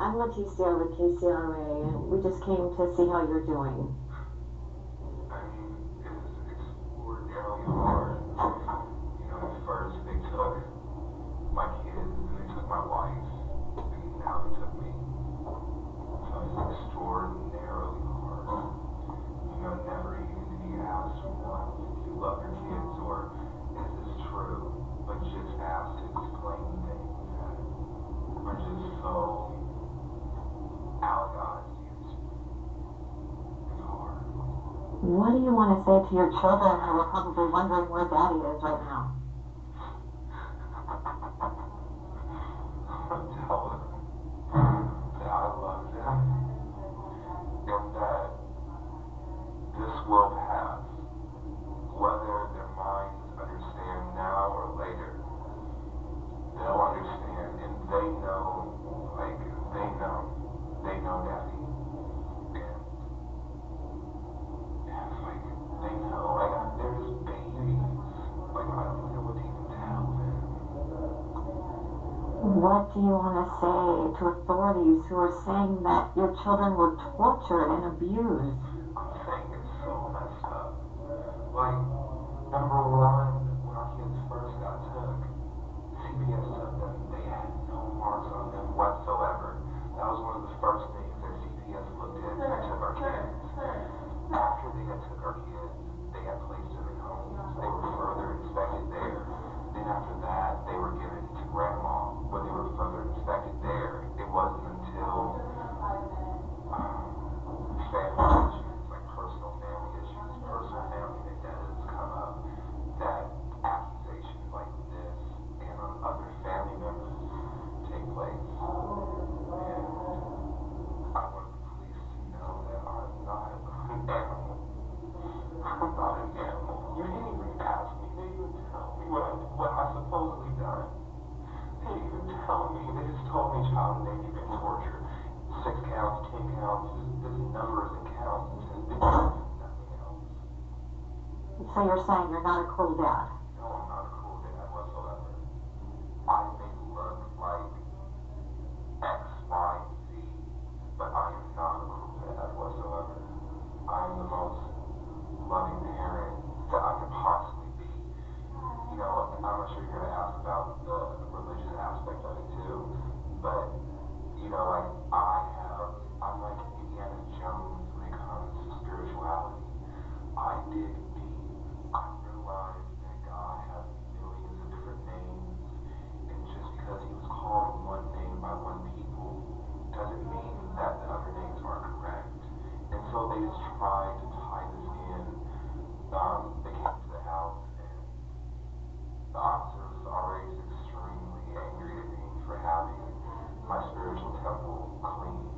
I'm Leticia with KCRA, and we just came to see how you're doing. I mean, it's extraordinarily hard. At first they took my kids and they took my wife, and now they took me. So it's extraordinarily hard. Never even to be asked once if you love your kids or is this true, but just asked to explain things that are just so alleged. It's hard. What do you want to say to your children who are probably wondering where Daddy is right now? Tell them that I love them and that this will pass. Whether their minds understand now or later, they'll understand and they know, they know Daddy. And it's like, they know, there's babies. I don't even know what to even tell them. What do you want to say to authorities who are saying that your children were tortured and abused? I'm saying it's so messed up. Number one, when our kids first got took, CPS took them. They had no marks on them whatsoever. That was one of the first things that CPS looked at when they took our kids. After they had took our kids, they had placed them in homes. They were further inspected there. Then after that, they were given to grandma, where they were further inspected there. It wasn't until family issues, like personal family issues, personal family vendettas come up, that accusations like this and on other family members take place. And I want the police to know that I'm not an animal. I'm not an animal. You didn't even ask me. They didn't even tell me what I supposedly done. They didn't even tell me. They just told me child endangerment and torture. 6 counts, 10 counts, there's numbers and counts, and it's nothing else. So you're saying you're not a cruel dad? No, I'm not a cruel dad whatsoever. I may look like X, Y, and Z, but I am not a cruel dad whatsoever. I am the most loving parent that I can possibly be. I'm not sure you're going to ask about the religious aspect of it too, but I'm like Indiana Jones when it comes to spirituality. I dig deep. I realize that God has millions of different names, and just because he was called one name by one people doesn't mean that the other names aren't correct. And so they just tried to tie this in. They came to the house, and the officer was already extremely angry at me for having my spiritual temple clean.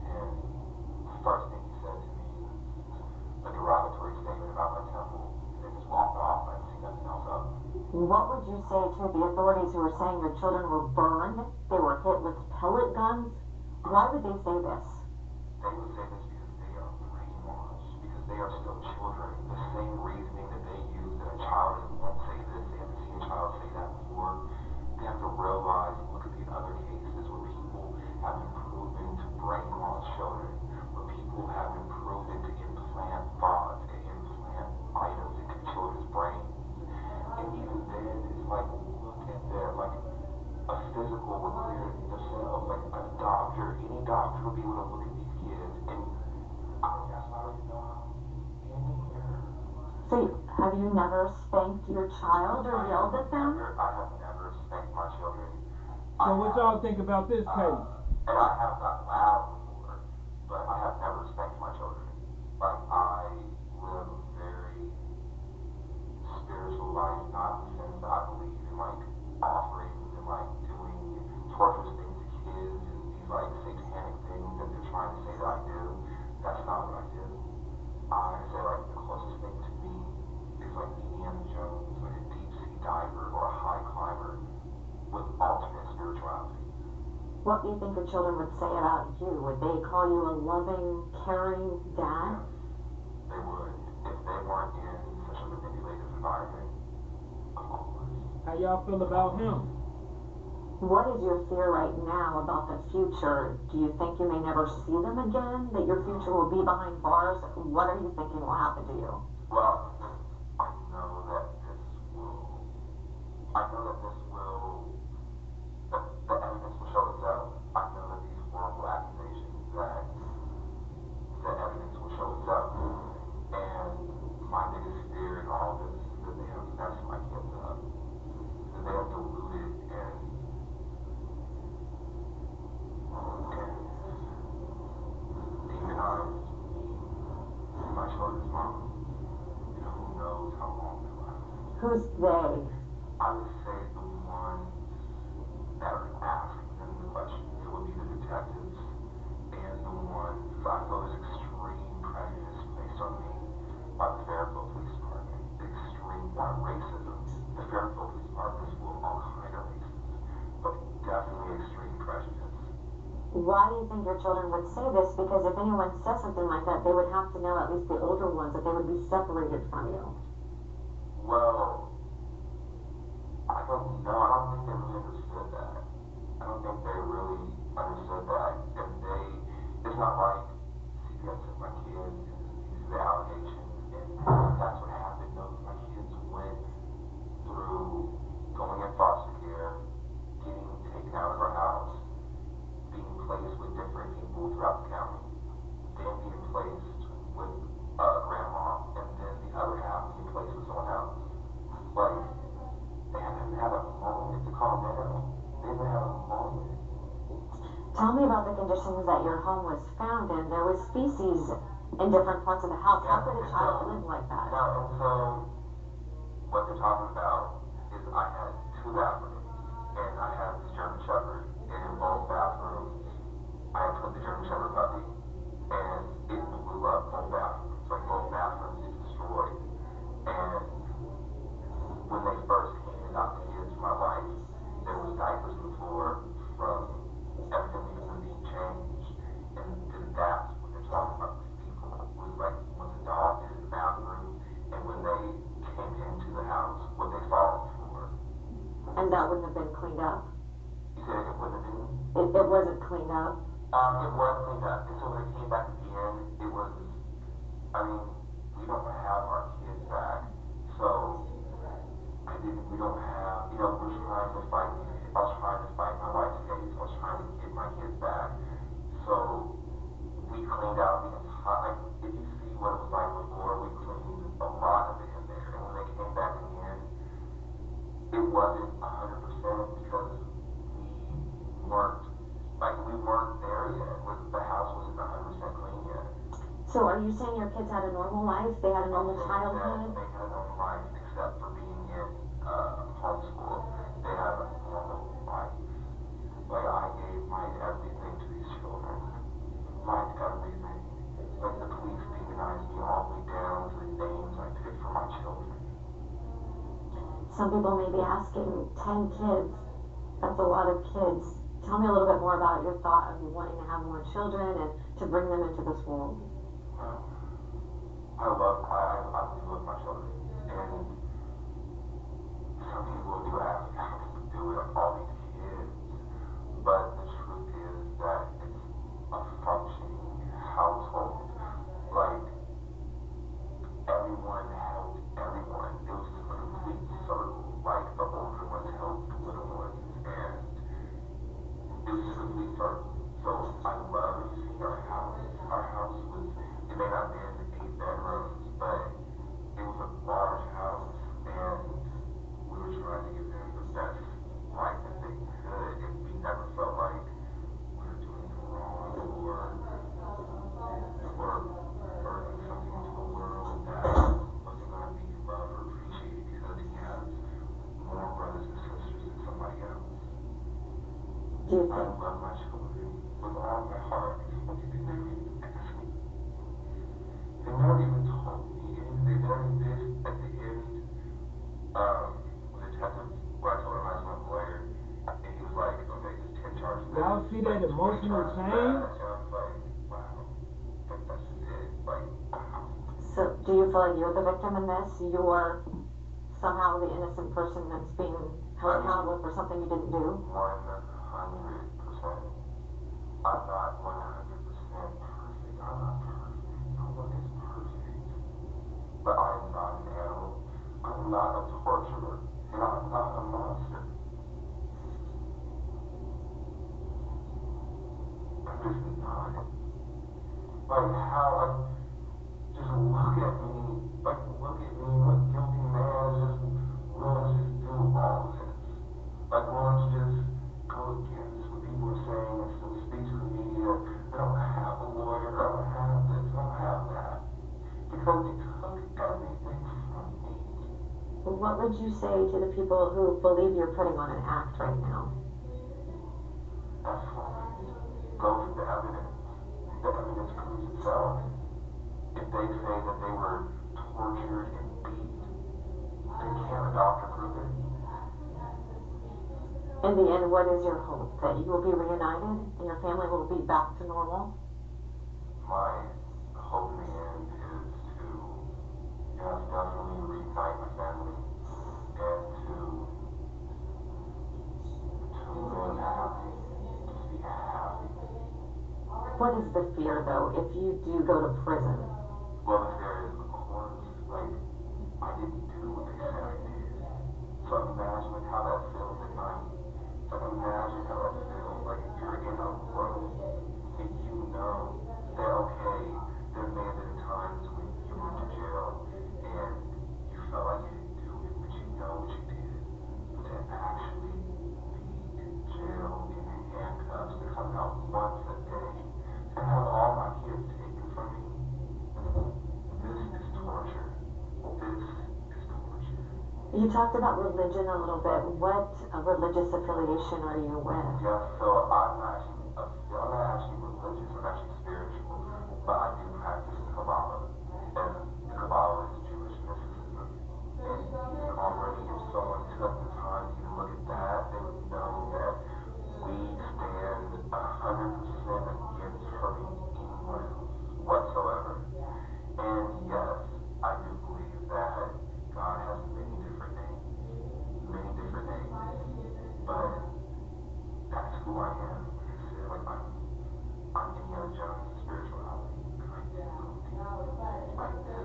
And the first thing he said to me was a derogatory statement about my temple, and then just walked off. I didn't see nothing else of him. What would you say to the authorities who are saying your children were burned, they were hit with pellet guns? Why would they say this? They would say this because they are brainwashed, because they are still children. The same reasoning that they use that a child won't say this, they have to see a child say that before. They have to realize, look at the other cases where people have been proven to brainwash children, where people have been proven to implant thoughts and implant items into children's brains. And even then, it's look at them, a physical would clear themselves, a doctor, any doctor would be able to look at these kids, and that's why I don't even know how he's in here. So, have you never spanked your child or yelled at them? I have never spanked my children. So what y'all think about this case? And I have gotten loud before, but I have never spanked my children. I live a very spiritual life, not in the sense that I believe in offerings and doing torturous things to kids and these satanic things that they're trying to say that I do. That's not what I do. I say the closest thing to me is Indiana Jones, a deep sea diver or a high climber with ultimate spirituality. What do you think the children would say about you? Would they call you a loving, caring dad? Yes, they would. If they weren't in such a manipulative environment, of course. How y'all feel about him? What is your fear right now about the future? Do you think you may never see them again? That your future will be behind bars? What are you thinking will happen to you? Well, I know that this will, I know that this will, that the evidence will show itself. I know that these horrible accusations, that the evidence will show itself. And my biggest fear in all this is that they have messed my kids up. That they have deluded and demonized me and my children's mom. You know, who knows how long that lasts. Who's they? I would say the ones that are asking them the questions. It would be the detectives and the ones I feel there's extreme prejudice placed on me by the Fairfield Police Department. Extreme, not racism. The Fairfield Police Department is full of all kind of races, but definitely extreme prejudice. Why do you think your children would say this? Because if anyone says something like that, they would have to know, at least the older ones, that they would be separated from you. Well, I don't know. I don't think they really understood that. I don't think they really understood that. And it's not like CPS took my kids and these are the allegations and that's what happened. No, my kids went through going in foster care, getting taken out of our house, being placed with different people throughout the county, then being placed with grandma, and then the other half being placed with someone else. Like, they haven't had a moment to calm down. They haven't had a moment. Tell me about the conditions that your home was found in. There was feces in different parts of the house. How could a child live like that? No, and so what they're talking about is I had 2 bathrooms, and I had this German Shepherd, and in both bathrooms, I had put the German Shepherd puppy, and it blew up both bathrooms. Like, both bathrooms it destroyed. And when they first came and got the kids from my wife, there was diapers on the floor from evidently from them being changed. And then that's when they're talking about the people. It was like when the dog is in the bathroom, and when they came into the house, what they saw on the floor. And that wouldn't have been cleaned up. You said it wouldn't have been? It wasn't cleaned up. It was cleaned up. And so when it came back again, it was, I mean, we don't have our kids back. So we don't have, you know, we're trying to fight these, I was trying to fight my wife's case. I was trying to get my kids back. So we cleaned out the entire, like, if you see what it was like before, we cleaned a lot of it in there. And when they came back again, it wasn't 100% because we weren't there yet. The house wasn't 100% clean yet. So are you saying your kids had a normal life? They had a normal childhood? They had a normal life except for being in homeschool. They had a normal life. Like, I gave my everything to these children. My everything. Like, the police demonized me all the way down to the names I picked for my children. Some people may be asking, 10 kids, that's a lot of kids. Tell me a little bit more about your thought of you wanting to have more children and to bring them into this world. Well, I do love my children. And some people do ask, how can you do it, like, all these kids? But the truth is that it's a functioning household. Like, everyone helped everyone. It was a complete circle. Like, the older ones helped the little ones, and it was just a complete circle. So I love seeing our house. Our house was, it may not have been 8 bedrooms, but it was a large house, and we were trying to give them the best life that they could, and we never felt like we were doing them wrong or birthing something into the world that wasn't going to be loved or appreciated because he has more brothers and sisters than somebody else. Do you I think? love my children with all my heart. It's something they never even asked me. They never even told me, and they never did at the end. When the detective, when I told him I was my lawyer, and he was like, okay, there's 10 charges. Y'all see that emotional change? And I was like, wow, like, that's just it. Like, wow. So do you feel like you're the victim in this? You're somehow the innocent person that's being held accountable for something you didn't do? 100%. I'm not 100% perfect. I'm not perfect. No one is perfect. But I am not an animal. I'm not a torturer. And I'm not a monster. I'm just not. Like, how, like, just look at me. Like, look at me. What guilty man is just willing to just do all this? Like, willing to just go against what people are saying and still speak to the media. I don't have a lawyer. I don't have this. I don't have that. Because they took everything from me. What would you say to the people who believe you're putting on an act right now? That's fine. Go for the evidence. The evidence proves itself. If they say that they were tortured and beat, then can't a doctor prove it? In the end, what is your hope? That you will be reunited and your family will be back to normal? My hope in the end is to, yes, definitely reunite my family and to live happy. Just be happy. What is the fear, though, if you do go to prison? Well, the fear is, of course, like, I didn't do what they said I did. So imagine, like, how that feels at night. Like, imagine how that feels. Like, you're in a room and you know that, okay, there may have been times when you went to jail and you felt like you didn't do it, but you know what you did. But to actually be in jail in handcuffs, to come out once a day, to have all my kids taken from me, this is torture. This is torture. You talked about religion a little bit. What religious affiliation are you with? Yeah, so I'm not actually religious. I'm actually spiritual, but I do practice the Kabbalah, and the Kabbalah is Jewish mysticism. And even already, if someone took the time to even look at that, they would know that we stand 100% against hurting anyone else whatsoever. And yes, I do believe that God has many different names, but that's who I am. Like I said, like I'm Indiana Jones of spirituality, and I do go deep. I do.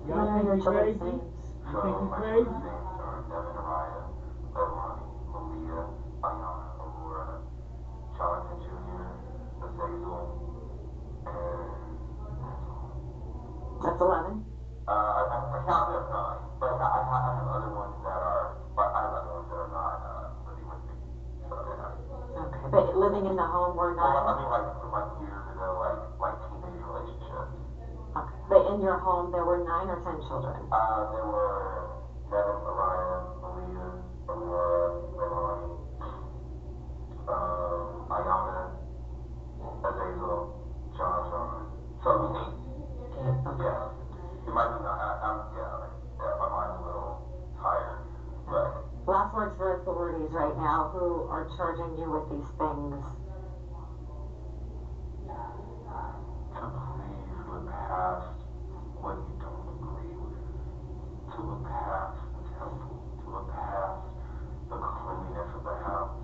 What are your children's names? So my children's names are Devin, Araya, Leilani, Malia, Ayana, Aurora, Jonathan Jr., Azazel, and that's all. That's 11. I counted them 9, but I have other ones that are, but I have other ones that are not living with me. So yeah. Okay, but living in the home were 9? Well, I mean, like from like years ago, like teenage relationships. Okay, but in your home there were 9 or 10 children? There were Devin, Araya, Malia, Aurora, Leilani, Ayana, Azazel, John. So it'd be 8. 8, okay. Yeah. It might be not. Yeah, my mind's a little tired, but. Last words for authorities right now who are charging you with these things. To please look past what you don't agree with. To look past the temple. To look past the cleanliness of the house.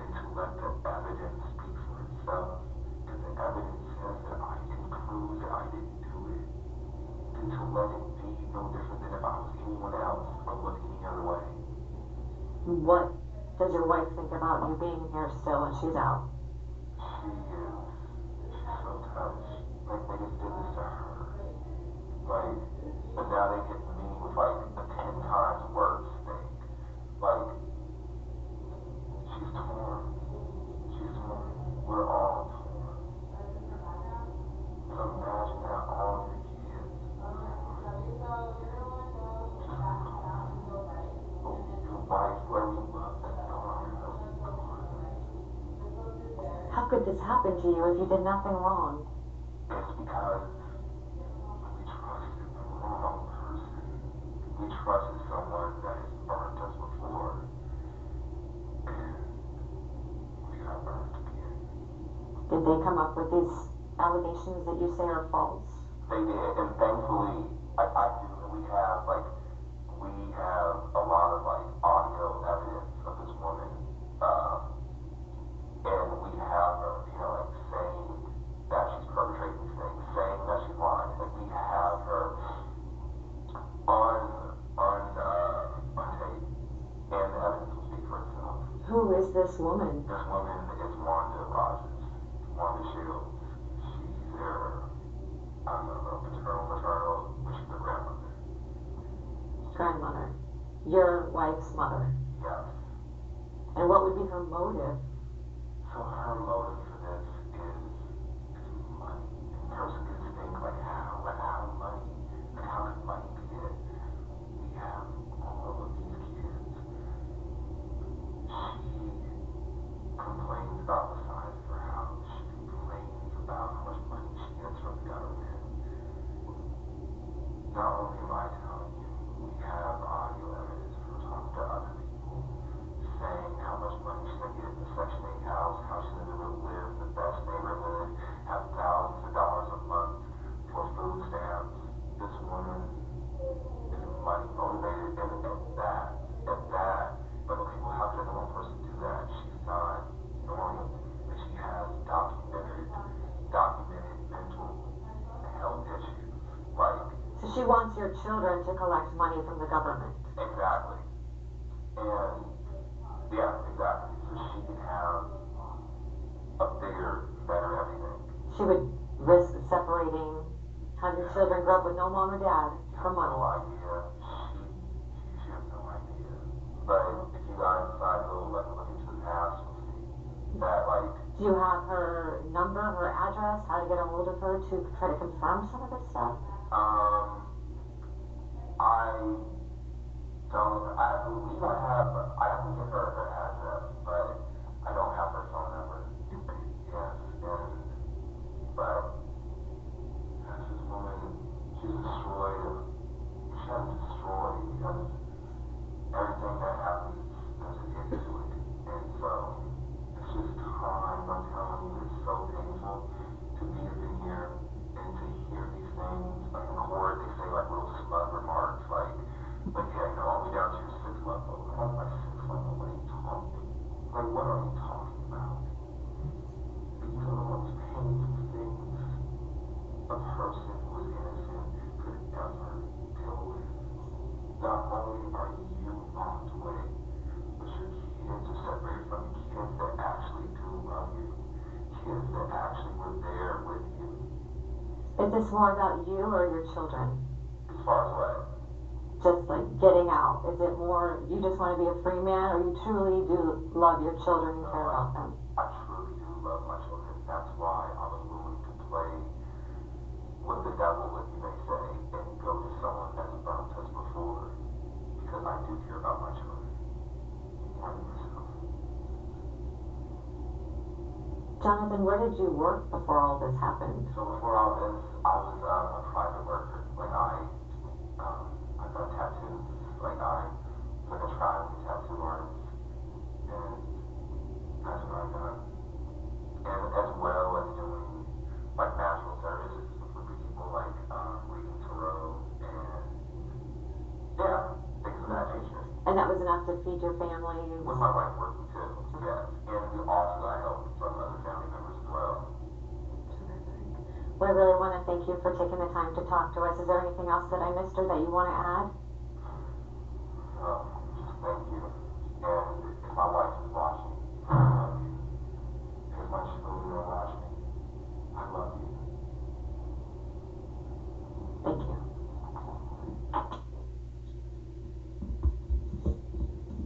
And to let the evidence speak for itself. If the evidence says that I can prove that I didn't do it, then to let it be no different than if I was anyone else or look any other way. What does your wife think about you being here still and she's out? She's so touched. Like, they just did this to her. Like, but now they hit me with like a 10 times worse thing. Like, she's torn. We're all torn. So imagine that all your kids just gone. Your wife, whoever you love, is gone. Your husband's gone. How could this happen to you if you did nothing wrong? It's because we trusted the wrong person. We trusted someone that has burnt us before, and we got burnt again. Did they come up with these allegations that you say are false? They did, and thankfully, I do, and we have a lot of Who is this woman? This woman is Wanda Rogers, Wanda Shields. She's their, I don't know, maternal, but she's their grandmother. Grandmother. Your wife's mother. Yes. And what would be her motive? So her motive for this is money. And persecutors think how money, like how can money be it? We have all of these kids. She complains about the size of her house. She complains about how much money she gets from the government. Not only am I telling you, we have audio evidence from talking to other people saying how much money she's gonna get in the Section 8 house, how she's gonna be able to live in the best neighborhood, have thousands of dollars a month for food stamps. This woman is money motivated and that. But okay, well, how can a normal person do that? She's not normal. Like she has documented mental health issues. Like So she wants your children to collect money from the government. exactly. And yeah, exactly. So she can have a bigger, better everything. She would risk separating, have your children grow up with no mom or dad for money. No idea. She has no idea. But if you guys decide to look into the past, you'll see that Do you have her number, her address, how to get a hold of her to try to confirm some of this stuff? I believe I can give her address, but I don't have her phone number. Okay. Yes, but this woman, she's destroyed, she has destroyed because everything that happens, there's an end to it. And so, it's just time, I'm telling you, it's so painful to be up in here and to hear these things. Like in court, they say like little smug remarks, like yeah, all the way down to your 6-month-old. I'm like, my 6-month-old, what are you talking? Like, what are you talking about? These are the most painful things a person who is innocent could ever deal with. Not only are you locked away, but your kids are separated from you. Kids that actually do love you. Kids that actually were there with you. Is this more about you or your children? As far as what? Just like getting out. Is it more you just want to be a free man, or you truly do love your children and care about them? I truly do love my children. That's why I was willing to play with the devil, if you may say, and go to someone that's burnt us before. Because I do care about my children. More than myself. Jonathan, where did you work before all this happened? So before all this, I was a private worker. I've done tattoos. I was like a traveling tattoo artist, and that's what I've done. And as well as doing natural services for people, reading tarot and yeah, things of that nature. And that was enough to feed your family? With my wife working too, yes. And we also got help from other family members as well. Terrific. Well, I really want to thank you for taking the time to talk to us. Is there anything else that I missed or that you want to add? Just thank you. And if my wife is watching, I love you. If my children are watching, I love you.